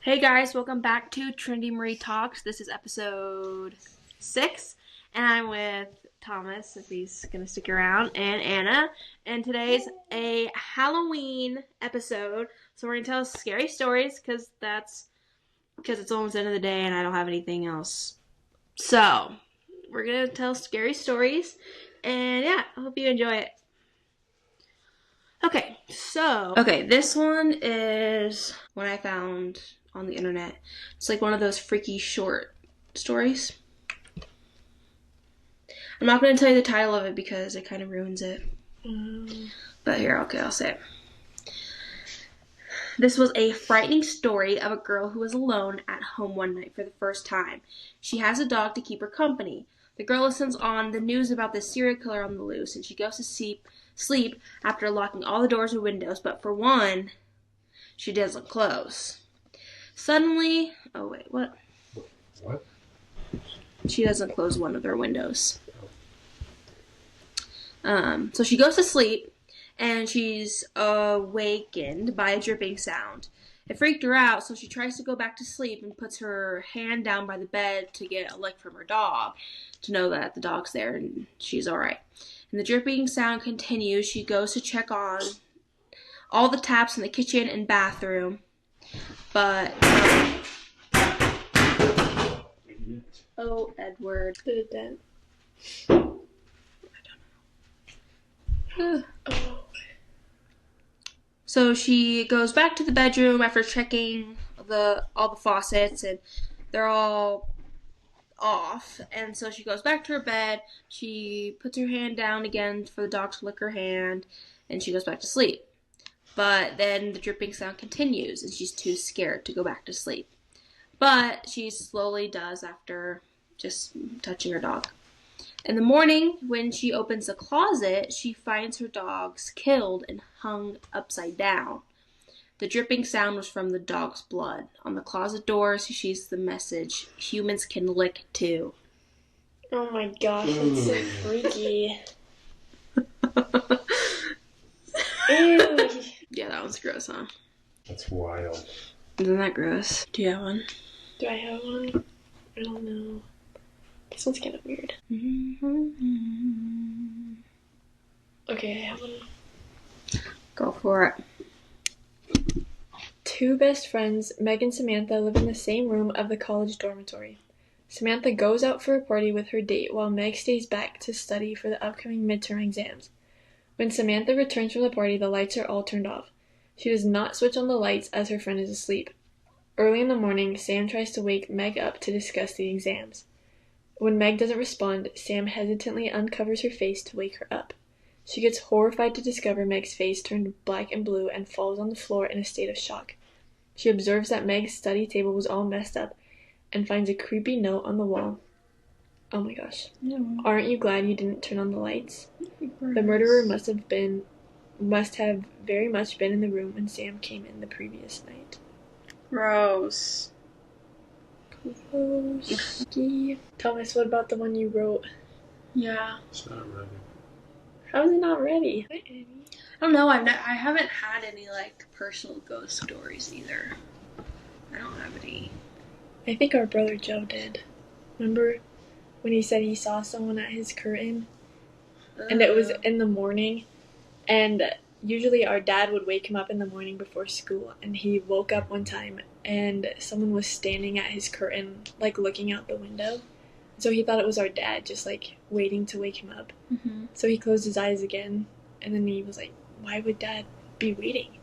Hey guys, welcome back to Trinity Marie Talks. This is episode 6, and I'm with Thomas, if he's gonna stick around, and Anna. And today's a Halloween episode, so we're gonna tell scary stories because it's almost the end of the day, and I don't have anything else. So we're gonna tell scary stories, and yeah, I hope you enjoy it. Okay, this one is one I found on the internet. It's like one of those freaky short stories. I'm not going to tell you the title of it because it kind of ruins it. But here, okay, I'll say it. This was a frightening story of a girl who was alone at home one night for the first time. She has a dog to keep her company. The girl listens on the news about this serial killer on the loose, and she goes to sleep after locking all the doors and windows, but for one, she doesn't close. Suddenly, oh wait, what? What? She doesn't close one of their windows. So she goes to sleep, and she's awakened by a dripping sound. It freaked her out, so she tries to go back to sleep and puts her hand down by the bed to get a lick from her dog to know that the dog's there and she's alright. And the dripping sound continues. She goes to check on all the taps in the kitchen and bathroom, but oh, Edward. Did it dent? I don't know. So she goes back to the bedroom after checking all the faucets, and they're all off. And so she goes back to her bed. She puts her hand down again for the dog to lick her hand, and she goes back to sleep. But then the dripping sound continues, and she's too scared to go back to sleep. But she slowly does after just touching her dog. In the morning, when she opens the closet, she finds her dogs killed and hung upside down. The dripping sound was from the dog's blood. On the closet door, she sees the message, "Humans can lick too." Oh my gosh, that's so freaky. Ew. Yeah, that one's gross, huh? That's wild. Isn't that gross? Do you have one? Do I have one? I don't know. This one's kind of weird. Okay, I have one. Go for it. Two best friends, Meg and Samantha, live in the same room of the college dormitory. Samantha goes out for a party with her date while Meg stays back to study for the upcoming midterm exams. When Samantha returns from the party, the lights are all turned off. She does not switch on the lights as her friend is asleep. Early in the morning, Sam tries to wake Meg up to discuss the exams. When Meg doesn't respond, Sam hesitantly uncovers her face to wake her up. She gets horrified to discover Meg's face turned black and blue and falls on the floor in a state of shock. She observes that Meg's study table was all messed up and finds a creepy note on the wall. Oh my gosh. No. Aren't you glad you didn't turn on the lights? The murderer must have very much been in the room when Sam came in the previous night. Gross. Gross. Thomas, what about the one you wrote? Yeah. It's not ready. How is it not ready? Hi, Annie. I don't know. I haven't had any like personal ghost stories either. I don't have any. I think our brother Joe did. Remember when he said he saw someone at his curtain? And it was in the morning. And usually our dad would wake him up in the morning before school. And he woke up one time and someone was standing at his curtain, like looking out the window. So he thought it was our dad, just like waiting to wake him up. Mm-hmm. So he closed his eyes again. And then he was like, why would dad be waiting?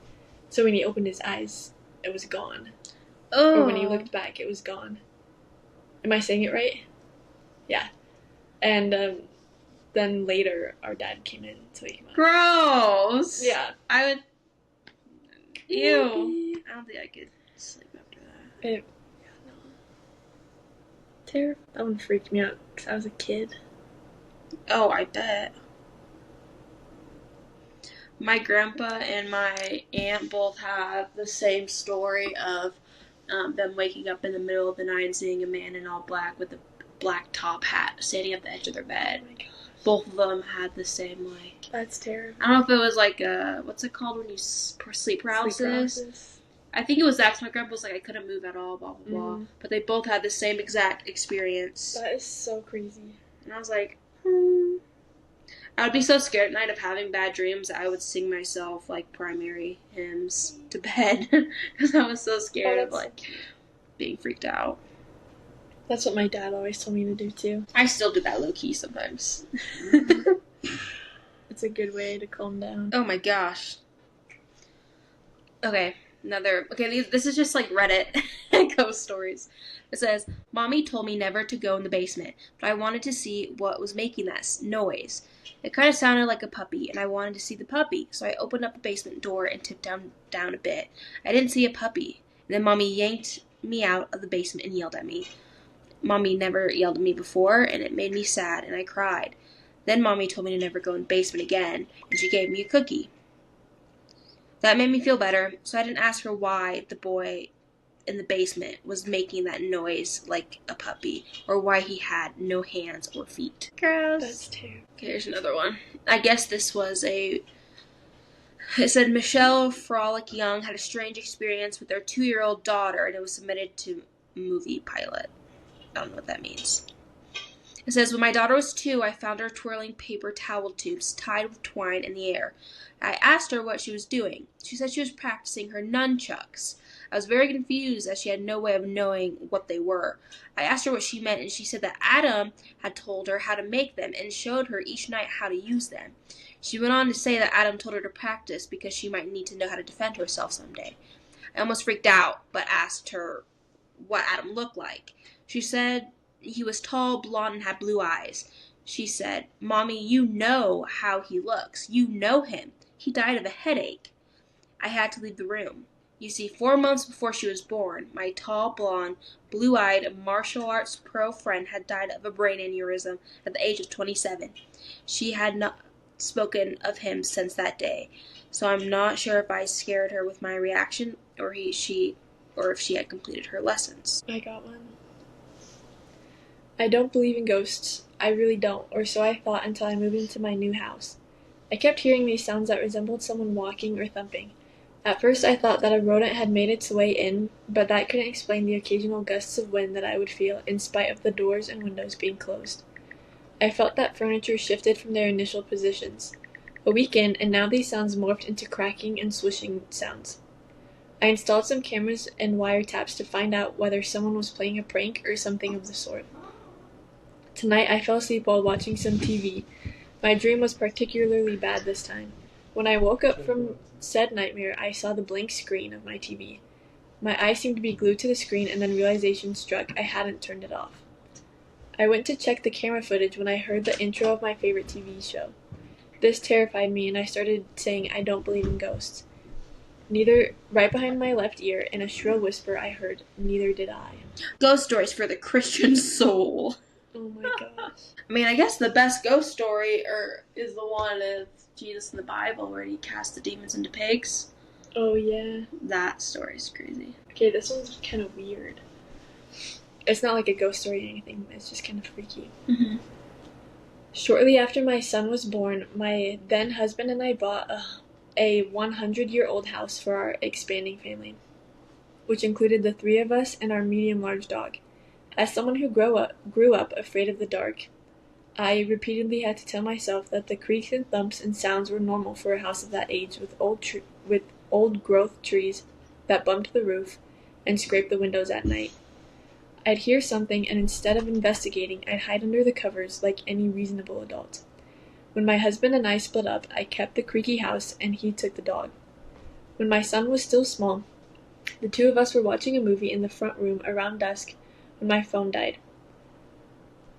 So when he opened his eyes, it was gone. Oh. Or when he looked back, it was gone. Am I saying it right? Yeah. And then later, our dad came in to wake him up. Gross. Yeah. I would. Ew. I don't think I could sleep after that. Terrible. That one freaked me out because I was a kid. Oh, I bet. My grandpa and my aunt both have the same story of them waking up in the middle of the night and seeing a man in all black with a black top hat standing at the edge of their bed. Oh my gosh. Both of them had the same, like... That's terrible. I don't know if it was like what's it called when you sleep paralysis? I think it was that 'cause my grandpa was like, I couldn't move at all, blah, blah, blah. Mm. But they both had the same exact experience. That is so crazy. And I was like, hmm. I would be so scared at night of having bad dreams that I would sing myself, like, primary hymns to bed. Because I was so scared of, like, being freaked out. That's what my dad always told me to do, too. I still do that low-key sometimes. It's a good way to calm down. Oh my gosh. Okay, this is just like Reddit ghost stories. It says, Mommy told me never to go in the basement, but I wanted to see what was making that noise. It kind of sounded like a puppy, and I wanted to see the puppy, so I opened up the basement door and tipped down a bit. I didn't see a puppy, and then Mommy yanked me out of the basement and yelled at me. Mommy never yelled at me before, and it made me sad, and I cried. Then Mommy told me to never go in the basement again, and she gave me a cookie. That made me feel better, so I didn't ask her why the boy in the basement was making that noise like a puppy, or why he had no hands or feet. Gross. That's terrible. Okay, here's another one. I guess this was it said Michelle Frolic Young had a strange experience with their 2-year-old daughter, and it was submitted to movie pilot. I don't know what that means. It says, when my daughter was 2, I found her twirling paper towel tubes tied with twine in the air. I asked her what she was doing. She said she was practicing her nunchucks. I was very confused as she had no way of knowing what they were. I asked her what she meant, and she said that Adam had told her how to make them and showed her each night how to use them. She went on to say that Adam told her to practice because she might need to know how to defend herself someday. I almost freaked out, but asked her what Adam looked like. She said he was tall, blonde, and had blue eyes. She said, Mommy, you know how he looks. You know him. He died of a headache. I had to leave the room. You see, 4 months before she was born, my tall, blonde, blue-eyed, martial arts pro friend had died of a brain aneurysm at the age of 27. She had not spoken of him since that day, so I'm not sure if I scared her with my reaction or if she had completed her lessons. I got one. I don't believe in ghosts. I really don't, or so I thought until I moved into my new house. I kept hearing these sounds that resembled someone walking or thumping. At first I thought that a rodent had made its way in, but that couldn't explain the occasional gusts of wind that I would feel in spite of the doors and windows being closed. I felt that furniture shifted from their initial positions. A week in, and now these sounds morphed into cracking and swishing sounds. I installed some cameras and wiretaps to find out whether someone was playing a prank or something of the sort. Tonight I fell asleep while watching some TV. My dream was particularly bad this time. When I woke up from said nightmare, I saw the blank screen of my TV. My eyes seemed to be glued to the screen, and then realization struck I hadn't turned it off. I went to check the camera footage when I heard the intro of my favorite TV show. This terrified me, and I started saying I don't believe in ghosts. Right behind my left ear, in a shrill whisper, I heard, neither did I. Ghost stories for the Christian soul. Oh my gosh. I mean, I guess the best ghost story is the one of Jesus in the Bible where he cast the demons into pigs. Oh yeah. That story's crazy. Okay, this one's kind of weird. It's not like a ghost story or anything, it's just kind of freaky. Mm-hmm. Shortly after my son was born, my then husband and I bought a 100-year-old house for our expanding family, which included the 3 of us and our medium-large dog. As someone who grew up afraid of the dark, I repeatedly had to tell myself that the creaks and thumps and sounds were normal for a house of that age with old growth trees that bumped the roof and scraped the windows at night. I'd hear something, and instead of investigating, I'd hide under the covers like any reasonable adult. When my husband and I split up, I kept the creaky house, and he took the dog. When my son was still small, the 2 of us were watching a movie in the front room around dusk when my phone died.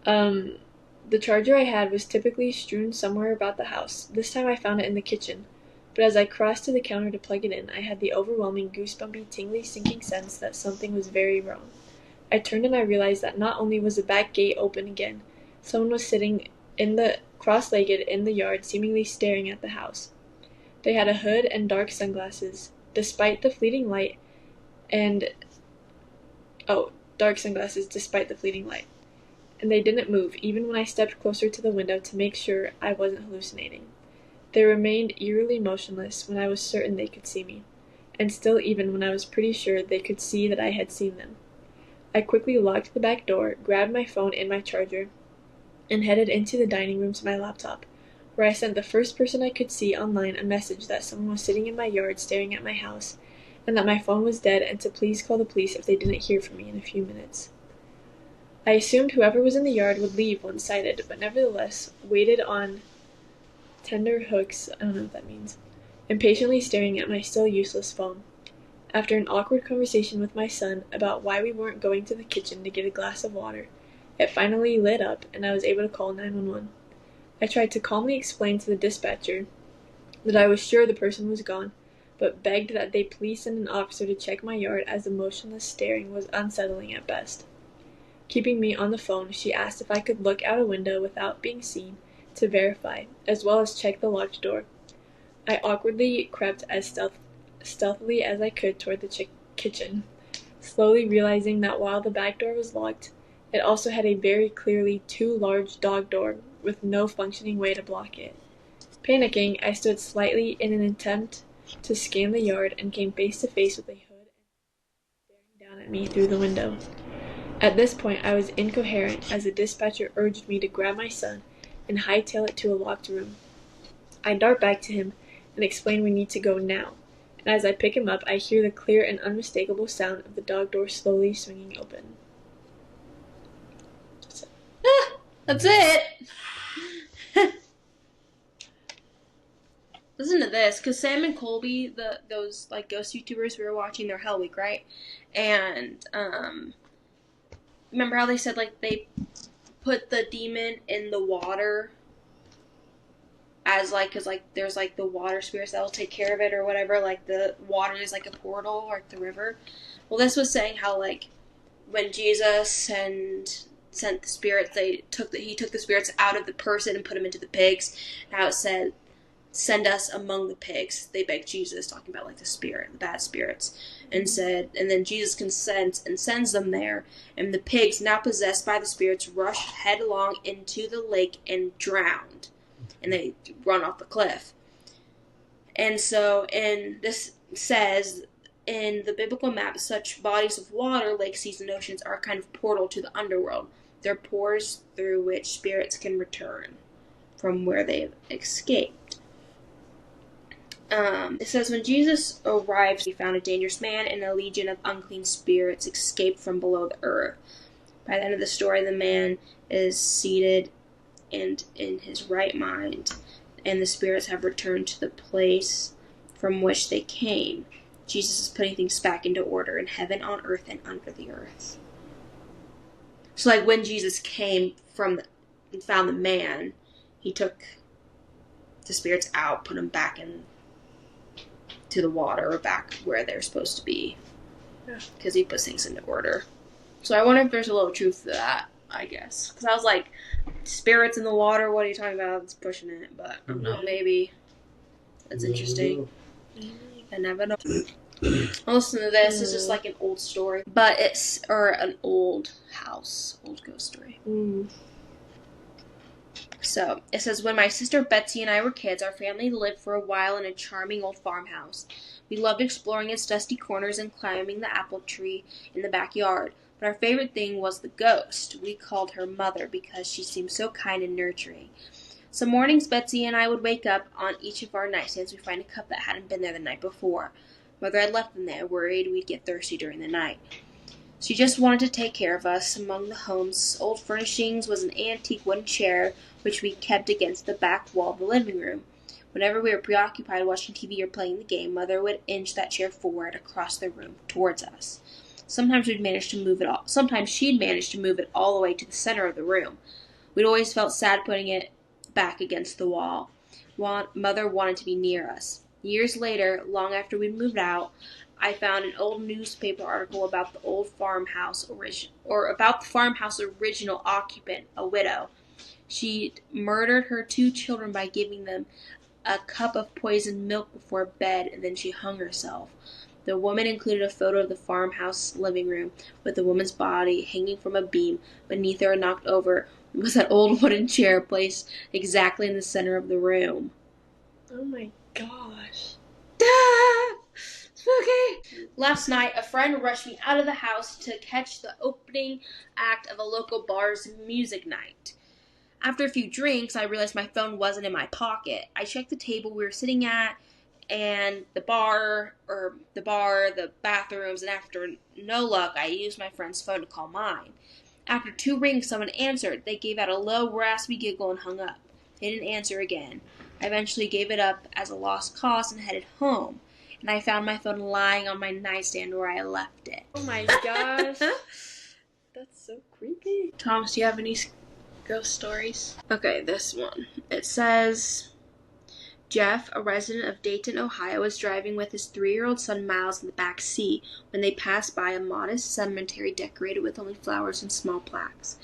The charger I had was typically strewn somewhere about the house. This time I found it in the kitchen, but as I crossed to the counter to plug it in, I had the overwhelming, goosebumpy, tingly, sinking sense that something was very wrong. I turned and I realized that not only was the back gate open again, someone was sitting cross-legged in the yard, seemingly staring at the house. They had a hood and dark sunglasses, despite the fleeting light, and they didn't move, even when I stepped closer to the window to make sure I wasn't hallucinating. They remained eerily motionless when I was certain they could see me. and still even when I was pretty sure they could see that I had seen them. I quickly locked the back door, grabbed my phone and my charger, and headed into the dining room to my laptop, where I sent the first person I could see online a message that someone was sitting in my yard staring at my house, and that my phone was dead and to please call the police if they didn't hear from me in a few minutes. I assumed whoever was in the yard would leave once sighted, but nevertheless waited on tender hooks, I don't know what that means, impatiently staring at my still useless phone. After an awkward conversation with my son about why we weren't going to the kitchen to get a glass of water, it finally lit up and I was able to call 911. I tried to calmly explain to the dispatcher that I was sure the person was gone, but begged that they please send an officer to check my yard as the motionless staring was unsettling at best. Keeping me on the phone, she asked if I could look out a window without being seen to verify, as well as check the locked door. I awkwardly crept as stealthily as I could toward the kitchen, slowly realizing that while the back door was locked, it also had a very clearly too large dog door with no functioning way to block it. Panicking, I stood slightly in an attempt to scan the yard and came face to face with a hood and staring down at me through the window. At this point, I was incoherent as the dispatcher urged me to grab my son and hightail it to a locked room. I dart back to him and explain we need to go now, and as I pick him up, I hear the clear and unmistakable sound of the dog door slowly swinging open. That's it. Listen to this, because Sam and Colby, those like ghost YouTubers we were watching, their Hell Week, right? And remember how they said like they put the demon in the water as like, because like there's like the water spirits that'll take care of it or whatever. Like the water is like a portal, like the river. Well, this was saying how like when Jesus sent the spirits, he took the spirits out of the person and put them into the pigs. How it said, "Send us among the pigs." They begged Jesus, talking about like the bad spirits, and then Jesus consents and sends them there. And the pigs, now possessed by the spirits, rush headlong into the lake and drowned, and they run off the cliff. And so, and this says in the biblical map, such bodies of water, lakes, seas, and oceans are a kind of portal to the underworld. They're pores through which spirits can return from where they've escaped. It says, when Jesus arrived, he found a dangerous man and a legion of unclean spirits escaped from below the earth. By the end of the story, the man is seated and in his right mind, and the spirits have returned to the place from which they came. Jesus is putting things back into order in heaven, on earth, and under the earth. So, like, when Jesus came and found the man, he took the spirits out, put them back in to the water, or back where they're supposed to be, because he puts things into order. So I wonder if there's a little truth to that, I guess. Because I was like, spirits in the water, what are you talking about? It's pushing it, but I don't know, maybe. That's interesting. I never know. I'll listen to this. It's just like an old story, or an old house, old ghost story. So, it says, when my sister Betsy and I were kids, our family lived for a while in a charming old farmhouse. We loved exploring its dusty corners and climbing the apple tree in the backyard. But our favorite thing was the ghost. We called her Mother because she seemed so kind and nurturing. Some mornings, Betsy and I would wake up. On each of our nightstands, we'd find a cup that hadn't been there the night before. Mother had left them there, worried we'd get thirsty during the night. She just wanted to take care of us. Among the home's old furnishings was an antique wooden chair, which we kept against the back wall of the living room. Whenever we were preoccupied watching TV or playing the game, Mother would inch that chair forward across the room towards us. Sometimes she'd manage to move it all the way to the center of the room. We'd always felt sad putting it back against the wall. Mother wanted to be near us. Years later, long after we'd moved out, I found an old newspaper article about the old farmhouse about the farmhouse original occupant, a widow. She'd murdered her 2 children by giving them a cup of poisoned milk before bed, and then she hung herself. The woman included a photo of the farmhouse living room, with the woman's body hanging from a beam. Beneath her, knocked over, was that old wooden chair placed exactly in the center of the room. Oh my gosh. Okay. Last night, a friend rushed me out of the house to catch the opening act of a local bar's music night. After a few drinks, I realized my phone wasn't in my pocket. I checked the table we were sitting at and the bathrooms, and after no luck, I used my friend's phone to call mine. After 2 rings, someone answered. They gave out a low, raspy giggle and hung up. They didn't answer again. I eventually gave it up as a lost cause and headed home. And I found my phone lying on my nightstand where I left it. Oh my gosh. That's so creepy. Thomas, do you have any ghost stories? Okay, this one. It says, Jeff, a resident of Dayton, Ohio, was driving with his 3-year-old son Miles in the back seat when they passed by a modest cemetery decorated with only flowers and small plaques.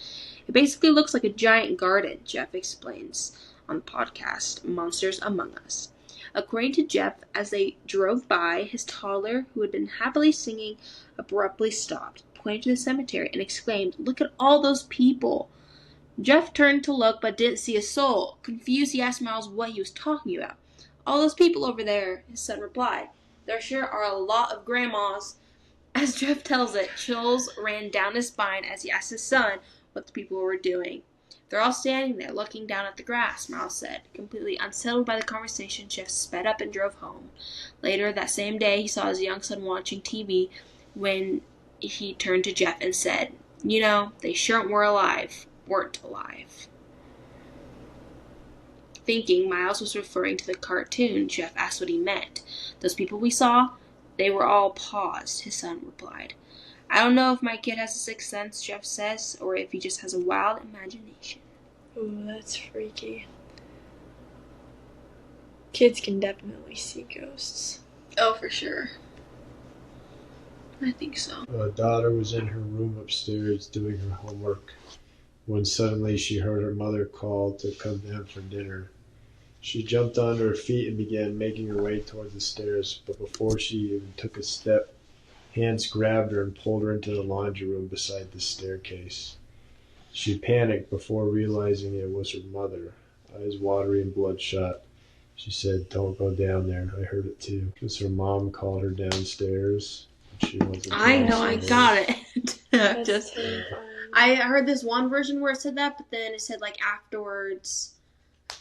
It basically looks like a giant garden, Jeff explains on the podcast Monsters Among Us. According to Jeff, as they drove by, his toddler, who had been happily singing, abruptly stopped, pointed to the cemetery, and exclaimed, "Look at all those people!" Jeff turned to look but didn't see a soul. Confused, he asked Miles what he was talking about. "All those people over there," his son replied. "There sure are a lot of grandmas." As Jeff tells it, chills ran down his spine as he asked his son what the people were doing. "They're all standing there looking down at the grass," Miles said. Completely unsettled by the conversation, Jeff sped up and drove home. Later that same day, he saw his young son watching TV when he turned to Jeff and said, "You know, they sure weren't alive." Thinking Miles was referring to the cartoon, Jeff asked what he meant. "Those people we saw, they were all paused," his son replied. "I don't know if my kid has a sixth sense," Jeff says, "or if he just has a wild imagination." Ooh, that's freaky. Kids can definitely see ghosts. Oh, for sure. I think so. A daughter was in her room upstairs doing her homework when suddenly she heard her mother call to come down for dinner. She jumped onto her feet and began making her way toward the stairs, but before she even took a step, hands grabbed her and pulled her into the laundry room beside the staircase. She panicked before realizing it was her mother. Eyes watery and bloodshot, she said, "Don't go down there. I heard it too." Because her mom called her downstairs. She wasn't I know, I got it. That's terrifying. I heard this one version where it said that, but then it said like afterwards.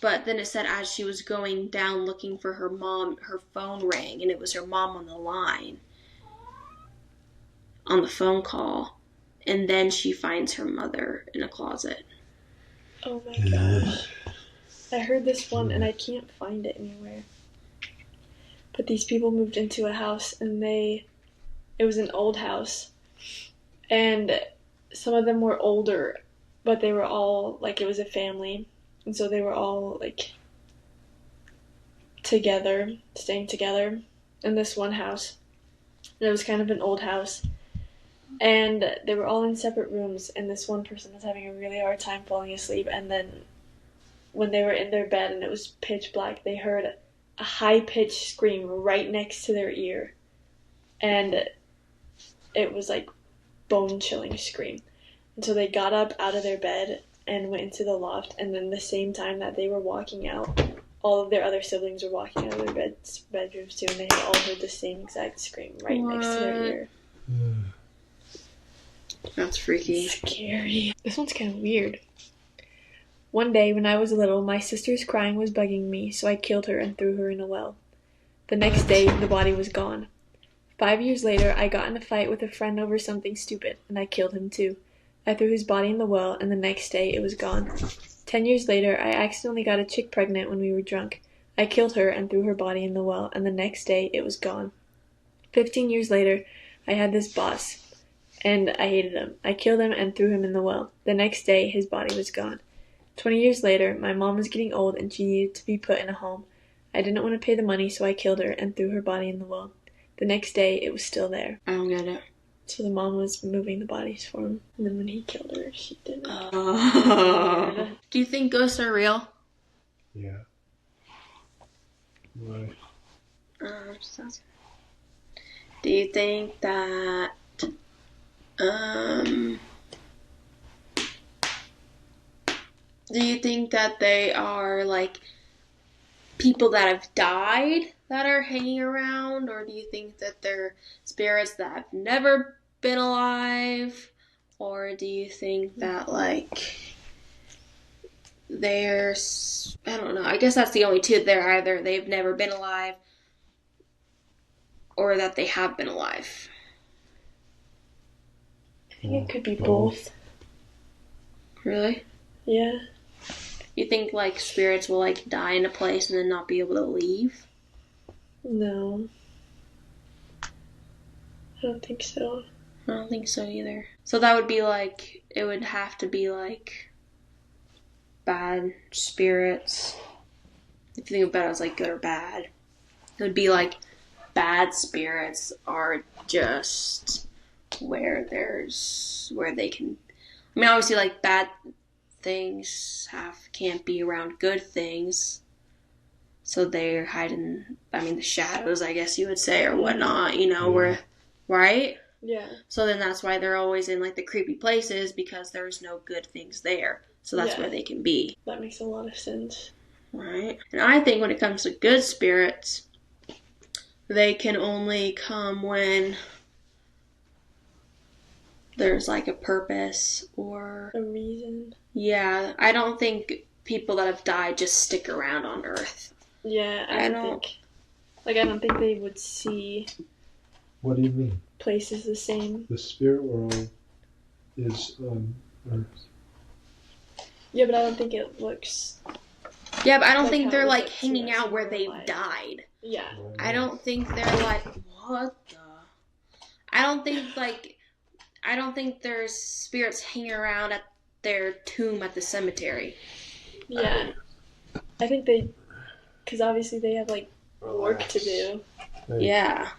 But then it said as she was going down looking for her mom, her phone rang, and it was her mom on the line on the phone call. And then she finds her mother in a closet. Oh my gosh. I heard this one and I can't find it anywhere. But these people moved into a house and it was an old house. And some of them were older, but they were all, like, it was a family. And so they were all, like, together, staying together in this one house. And it was kind of an old house. And they were all in separate rooms, and this one person was having a really hard time falling asleep. And then when they were in their bed and it was pitch black, they heard a high-pitched scream right next to their ear. And it was like bone-chilling scream. And so they got up out of their bed and went into the loft, and then the same time that they were walking out, all of their other siblings were walking out of their bedrooms too, and they had all heard the same exact scream right next to their ear. That's freaky. Scary. This one's kind of weird. One day when I was little, my sister's crying was bugging me, so I killed her and threw her in a well. The next day, the body was gone. 5 years later, I got in a fight with a friend over something stupid, and I killed him too. I threw his body in the well, and the next day it was gone. 10 years later, I accidentally got a chick pregnant when we were drunk. I killed her and threw her body in the well, and the next day it was gone. 15 years later, I had this boss, and I hated him. I killed him and threw him in the well. The next day, his body was gone. 20 years later, my mom was getting old and she needed to be put in a home. I didn't want to pay the money, so I killed her and threw her body in the well. The next day, it was still there. I don't get it. So the mom was moving the bodies for him, and then when he killed her, she didn't. Do you think ghosts are real? Yeah. Why? Do you think that they are like people that have died that are hanging around, or do you think that they're spirits that have never been alive, or do you think that like there's, I don't know, I guess that's the only two there, either they've never been alive or that they have been alive? I think it could be both. Really? Yeah. You think like spirits will like die in a place and then not be able to leave? No. I don't think so. I don't think so either. So that would be like, it would have to be like bad spirits. If you think about it as like good or bad, it would be like bad spirits are just where they can. I mean, obviously, like bad things can't be around good things, so they're hiding. I mean, the shadows, I guess you would say, or whatnot. You know, where, right? Yeah. So then that's why they're always in like the creepy places, because there's no good things there. So that's where they can be. That makes a lot of sense. Right. And I think when it comes to good spirits, they can only come when there's like a purpose or a reason. Yeah, I don't think people that have died just stick around on Earth. Yeah, I don't think they would see. What do you mean? Places the same. The spirit world is on Earth. Yeah, but I don't think it looks. Yeah, but I don't like think they're like hanging us out where they've alive. died. Yeah. I don't think they're like, what the? I don't think there's spirits hanging around at their tomb at the cemetery. Yeah. I think because obviously they have like work to do. Yeah.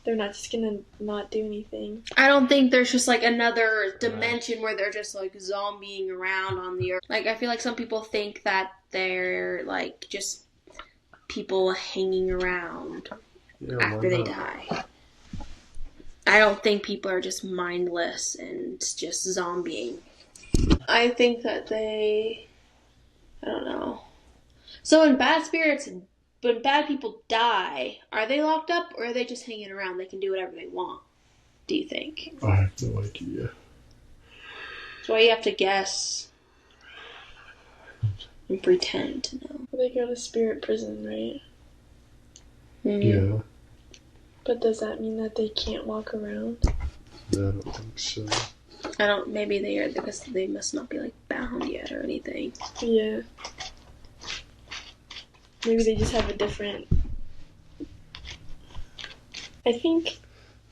They're not just gonna not do anything. I don't think there's just like another dimension where they're just like zombieing around on the Earth. Like, I feel like some people think that they're like just people hanging around after they die. I don't think people are just mindless and just zombieing. I think that I don't know. So when bad people die, are they locked up or are they just hanging around? They can do whatever they want, do you think? I have no idea. That's why you have to guess and pretend to know. They go to spirit prison, right? Yeah. But does that mean that they can't walk around? I don't think so. Maybe they are, because they must not be like bound yet or anything. Yeah. Maybe they just have a different. I think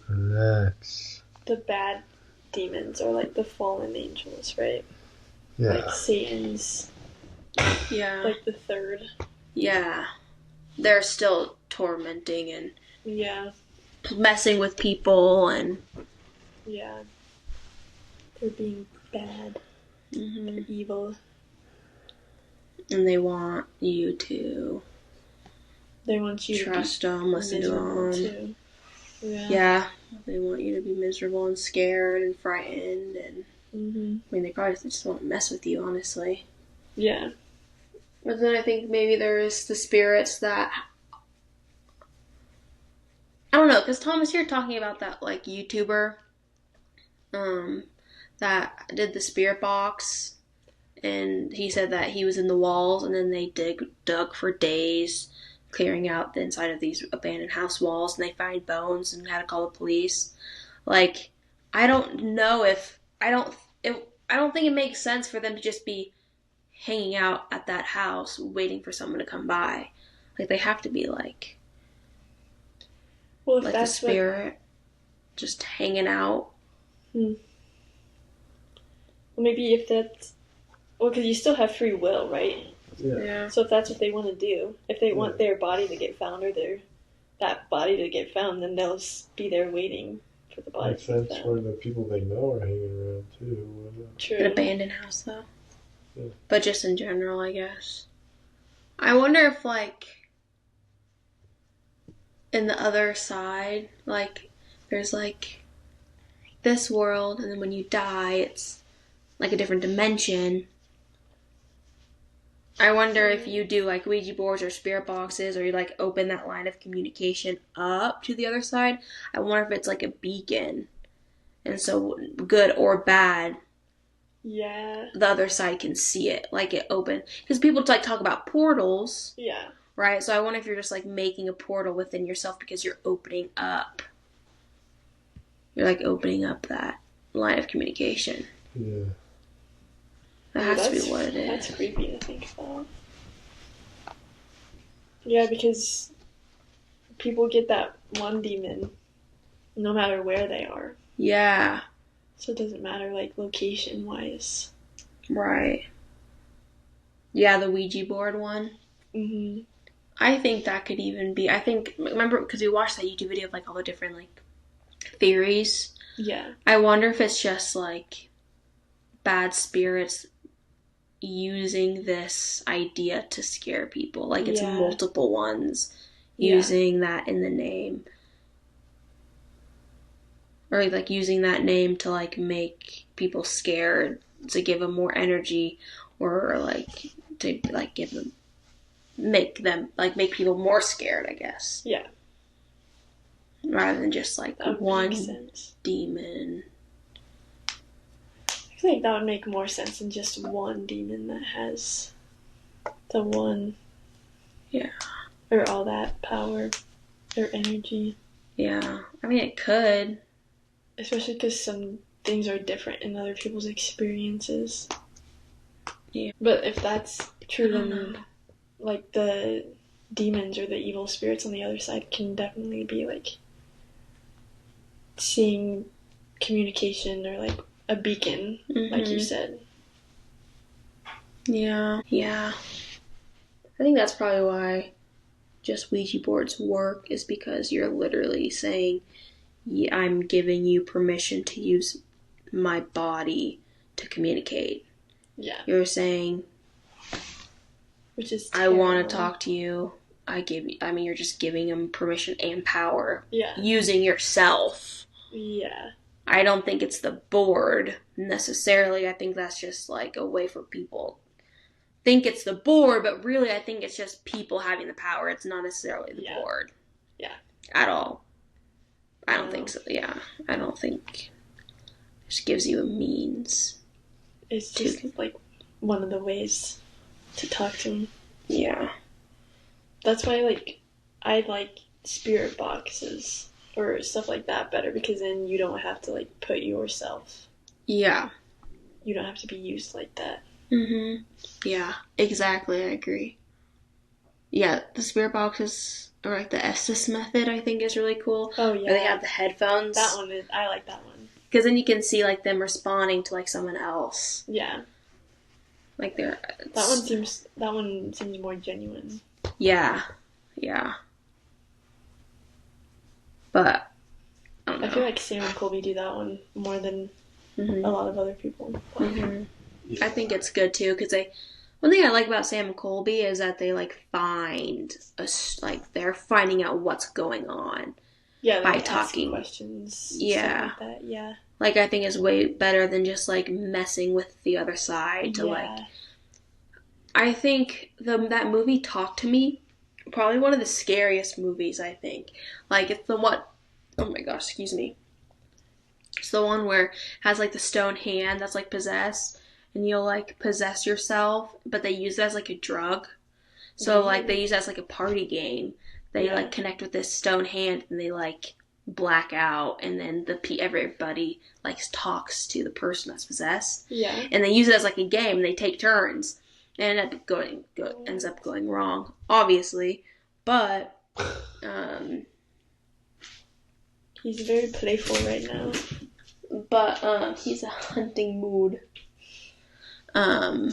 Relax. the bad demons are like the fallen angels, right? Yeah. Like Satan's. Yeah. Like the third. Yeah. They're still tormenting and messing with people and they're being bad. They're evil. And they want you to trust them, listen to them. Too. Yeah, they want you to be miserable and scared and frightened, and I mean, they probably just want to mess with you, honestly. Yeah. But then I think maybe there's the spirits that, I don't know, because Thomas, you're talking about that like YouTuber that did the spirit box, and he said that he was in the walls, and then they dug for days, clearing out the inside of these abandoned house walls, and they find bones and had to call the police. Like, I don't know if I don't think it makes sense for them to just be hanging out at that house waiting for someone to come by. Like, they have to be like, well, if like that's the spirit just hanging out. Well, maybe if that's, well, because you still have free will, right? Yeah. So if that's what they want to do, if they want their body to get found or that body to get found, then they'll be there waiting for the body to get That's found. where the people they know are hanging around too. True. An abandoned house, though. Yeah. But just in general, I guess. I wonder if, like, in the other side, like, there's, like, this world, and then when you die, it's, like, a different dimension. I wonder if you do like Ouija boards or spirit boxes, or you like open that line of communication up to the other side. I wonder if it's like a beacon, and so good or bad, Yeah. the other side can see it, like it open. Because people like talk about portals, Yeah. right? So I wonder if you're just like making a portal within yourself because you're opening up. You're like opening up that line of communication. Yeah. That has to be what it is. That's creepy to think about. Yeah, because people get that one demon no matter where they are. Yeah. So it doesn't matter, like, location-wise. Right. Yeah, the Ouija board one. Mm-hmm. I think that could even be, remember, because we watched that YouTube video of, like, all the different, like, theories. Yeah. I wonder if it's just, like, bad spirits using this idea to scare people. Like, it's multiple ones using that in the name. Or, like, using that name to, like, make people scared, to give them more energy, or, like, to, like, make people more scared, I guess. Yeah. Rather than just, like, that one demon. I feel like that would make more sense than just one demon that has the one. Yeah. Or all that power or energy. Yeah. I mean, it could. Especially because some things are different in other people's experiences. Yeah. But if that's true, then, like, the demons or the evil spirits on the other side can definitely be, like, seeing communication or, like, a beacon, like you said. Yeah. Yeah. I think that's probably why just Ouija boards work, is because you're literally saying, yeah, I'm giving you permission to use my body to communicate. Yeah. You're saying, which is terrible. I want to talk to you. You're just giving them permission and power. Yeah. Using yourself. Yeah. I don't think it's the board necessarily. I think that's just like a way for people think it's the board, but really I think it's just people having the power. It's not necessarily the board. Yeah. At all. I don't think so. Yeah. I don't think it just gives you a means. It's just like one of the ways to talk to them. Yeah. That's why, like, I like spirit boxes or stuff like that better, because then you don't have to, like, put yourself. Yeah. You don't have to be used like that. Mm-hmm. Yeah, exactly. I agree. Yeah, the spirit boxes, or like the Estes method, I think is really cool. Oh, yeah. Where they have the headphones. That one is, I like that one. Because then you can see, like, them responding to, like, someone else. Yeah. Like, that one seems more genuine. Yeah. Yeah. But, I don't know. I feel like Sam and Colby do that one more than a lot of other people. Mm-hmm. I think it's good, too, because one thing I like about Sam and Colby is that they, like, they're finding out what's going on. Yeah, by talking questions. Yeah. Stuff like that. Yeah. Like, I think is way better than just, like, messing with the other side to, like... I think that movie, Talk to Me, probably one of the scariest movies, I think. Like, it's the one... Oh my gosh, excuse me. It's the one where it has, like, the stone hand that's, like, possessed, and you'll, like, possess yourself, but they use it as, like, a drug. So, like, they use it as, like, a party game. They, like, connect with this stone hand, and they, like, black out, and then everybody, like, talks to the person that's possessed. Yeah. And they use it as, like, a game, and they take turns. And it ends up going wrong, obviously. But, he's very playful right now. But, he's a hunting mood. I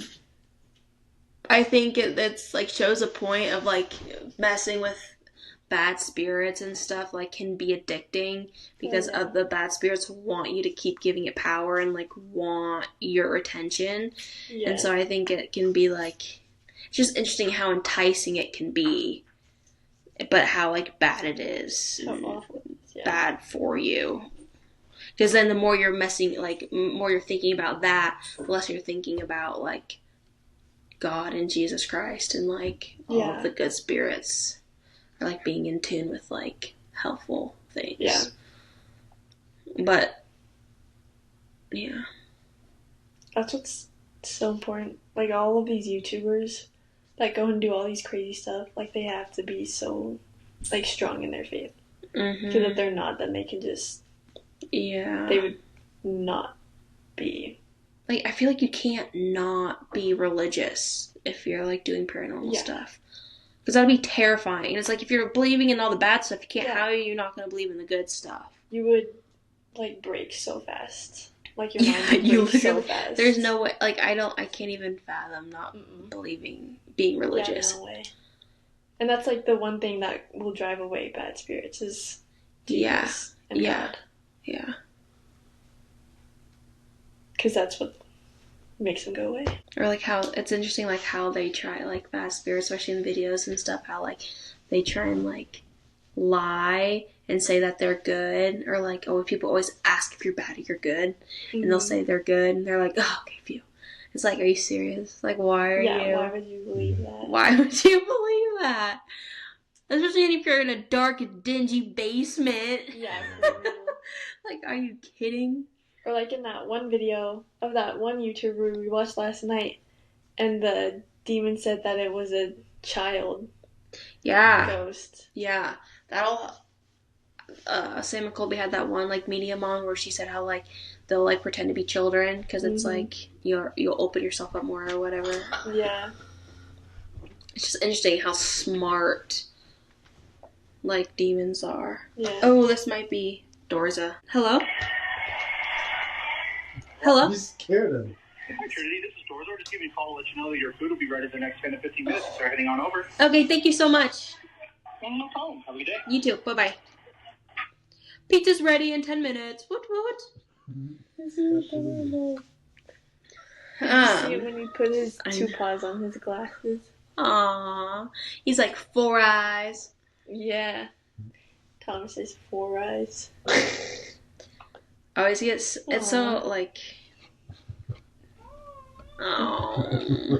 think it's, like, shows a point of, like, messing with bad spirits and stuff, like, can be addicting because of the bad spirits want you to keep giving it power and, like, want your attention. Yeah. And so I think it can be, like, it's just interesting how enticing it can be, but how, like, bad it is. How awful it is, bad for you. Because then the more you're more you're thinking about that, the less you're thinking about, like, God and Jesus Christ and like all of the good spirits, or like being in tune with like helpful things. Yeah. But yeah, that's what's so important. Like all of these YouTubers that go and do all these crazy stuff, like they have to be so like strong in their faith. Because if they're not, then they can just they would not be. Like I feel like you can't not be religious if you're like doing paranormal stuff. Because that would be terrifying. And it's like if you're believing in all the bad stuff, you can't. How are you not going to believe in the good stuff? You would like break so fast. Like your mind would break so fast. There's no way. Like I can't even fathom not being religious. Yeah, no way. And that's like the one thing that will drive away bad spirits is Jesus and God. Yeah. Because that's what makes them go away. Or like how it's interesting, like how they try like bad spirits, especially in videos and stuff. How like they try and like lie and say that they're good, or like people always ask if you're bad or you're good, and they'll say they're good, and they're like, oh, okay, phew. It's like, are you serious? Like, why are you? Yeah, why would you believe that? Why would you believe that? Especially if you're in a dark, dingy basement. Yeah, for real. Like, are you kidding? Or like in that one video of that one YouTuber we watched last night, and the demon said that it was a child ghost. Yeah. That'll... Sam and Colby had that one like medium on where she said how like they'll like pretend to be children because it's like you'll open yourself up more or whatever. Yeah. It's just interesting how smart like demons are. Yeah. Oh, this might be Dorza. Hello? Hello? You scared him. Hi, Trinity. This is Dorza. Just give me a call to let you know that your food will be ready in the next 10 to 15 minutes. So heading on over. Okay, thank you so much. No problem. Have a good day. You too. Bye-bye. Pizza's ready in 10 minutes. What? See when he put his two paws on his glasses. Aww. He's like 4 eyes. Yeah. Thomas has 4 eyes. Oh, it's so like... Oh.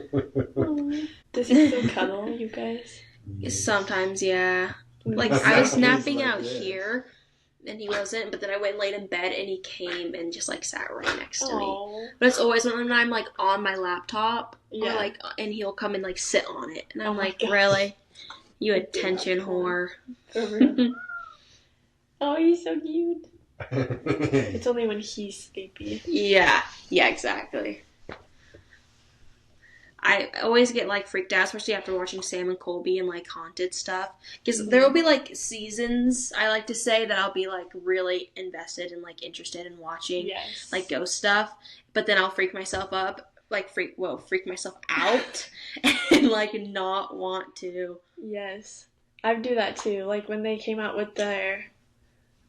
Does he still cuddle you guys? Sometimes, yeah. Like, I was napping out here, and he wasn't, but then I went and laid in bed, and he came and just, like, sat right next to me. But it's always when I'm, like, on my laptop, or, like, and he'll come and, like, sit on it. And I'm like, really? You attention whore. For real. Oh, he's so cute. It's only when he's sleepy. Yeah, exactly. I always get, like, freaked out, especially after watching Sam and Colby and, like, haunted stuff. Because there will be, like, seasons, I like to say, that I'll be, like, really invested and, like, interested in watching, like, ghost stuff. But then I'll freak myself up, like, freak myself out and, like, not want to. Yes. I do that, too. Like, when they came out with their,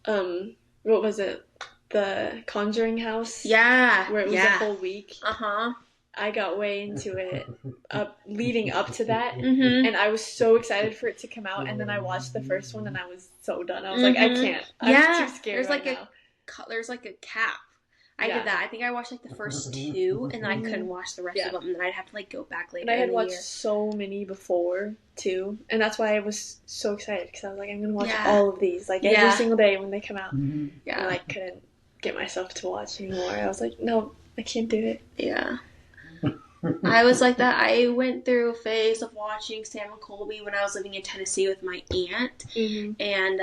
what was it? The Conjuring House? Yeah. Where it was a whole week. Uh-huh. I got way into it leading up to that, and I was so excited for it to come out, and then I watched the first one, and I was so done. I was like, I can't. I'm too scared There's like a cap. I did that. I think I watched like the first 2, and then I couldn't watch the rest of them, and then I'd have to like go back later. And I had watched so many before, too, and that's why I was so excited, because I was like, I'm going to watch all of these, like every single day when they come out. Yeah. And I couldn't get myself to watch anymore. I was like, no, I can't do it. Yeah. I was like that. I went through a phase of watching Sam and Colby when I was living in Tennessee with my aunt, and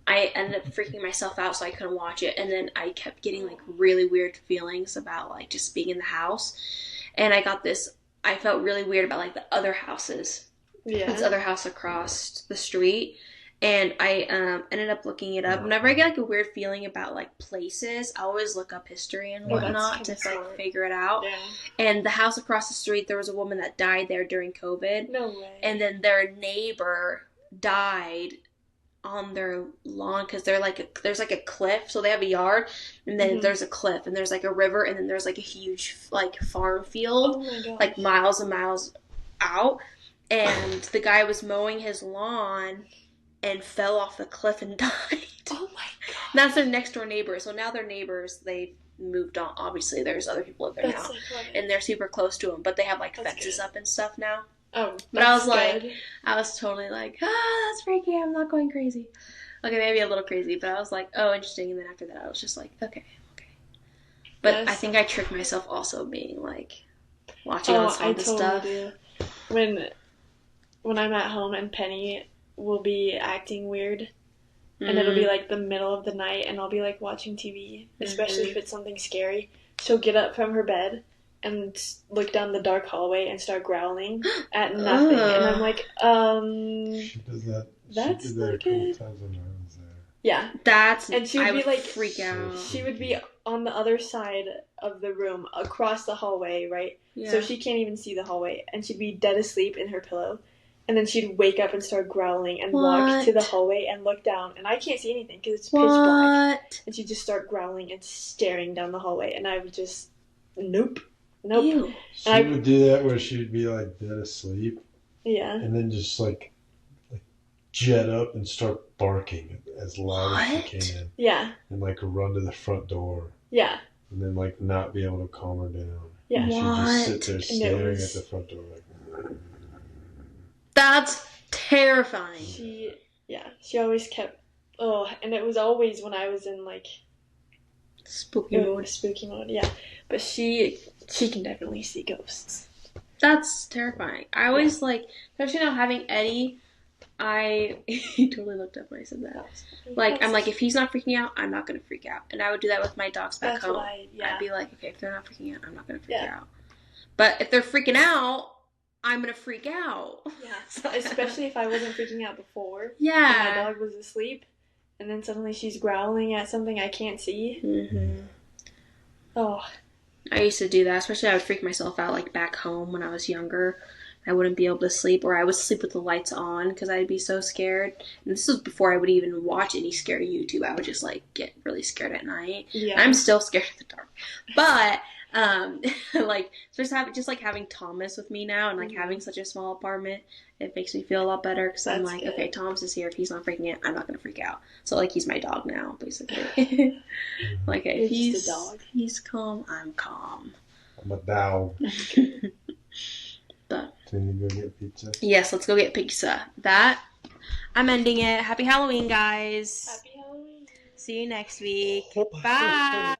I ended up freaking myself out, so I couldn't watch it. And then I kept getting like really weird feelings about like just being in the house, and I felt really weird about like the other houses. Yeah, this other house across the street. And I ended up looking it up. Whenever I get like a weird feeling about like places, I always look up history and whatnot to like figure it out. Yeah. And the house across the street, there was a woman that died there during COVID. No way. And then their neighbor died on their lawn because there's like a cliff, so they have a yard, and then there's a cliff, and there's like a river, and then there's like a huge like farm field, like miles and miles out. And the guy was mowing his lawn and fell off the cliff and died. Oh my god. And that's their next door neighbor. So now they're neighbors. They moved on. Obviously, there's other people live there That's now, so funny. and they're super close to them, but they have like That's fences good. up and stuff now. Oh, But I was that's like, good. I was totally like, that's freaky. I'm not going crazy. Okay, maybe a little crazy, but I was like, oh, interesting. And then after that, I was just like, okay. But Yes. I think I tricked myself also being like watching all I this totally stuff. do. When I'm at home and Penny will be acting weird, and it'll be like the middle of the night, and I'll be like watching TV, especially if it's something scary. She'll get up from her bed and look down the dark hallway and start growling at nothing, and I'm like, She does that. That's she did that a not couple good. times when I was there. Yeah, And she would I be would like freak out. She would be on the other side of the room, across the hallway, right? Yeah. So she can't even see the hallway, and she'd be dead asleep in her pillow, and then she'd wake up and start growling and walk to the hallway and look down, and I can't see anything because it's pitch black, and she'd just start growling and staring down the hallway, and I would just, nope. Ew. She would do that where she'd be like dead asleep, and then just like jet up and start barking as loud as she can. Yeah. And like run to the front door. Yeah. And then like not be able to calm her down. Yeah. And she'd just sit there staring at the front door like. That's terrifying. She always kept. Oh, and it was always when I was in like spooky mode. Yeah, but she can definitely see ghosts. That's terrifying. I always like, especially now having Eddie. He totally looked up when I said that. Like, I'm like, if he's not freaking out, I'm not gonna freak out. And I would do that with my dogs back home. I'd be like, okay, if they're not freaking out, I'm not gonna freak out. But if they're freaking out, I'm gonna freak out. Yeah, especially if I wasn't freaking out before. Yeah. And my dog was asleep, and then suddenly she's growling at something I can't see. Mm-hmm. Oh. I used to do that, especially I would freak myself out like back home when I was younger. I wouldn't be able to sleep, or I would sleep with the lights on because I'd be so scared. And this was before I would even watch any scary YouTube. I would just like get really scared at night. Yeah. I'm still scared of the dark, but like just like having Thomas with me now and like having such a small apartment, it makes me feel a lot better because I'm like, okay, Thomas is here. If he's not freaking out, I'm not gonna freak out. So like he's my dog now, basically. Like if he's a dog, he's calm. I'm calm. I'm a dog. But can you go get pizza? Yes, let's go get pizza. I'm ending it. Happy Halloween, guys. Happy Halloween. See you next week. Bye.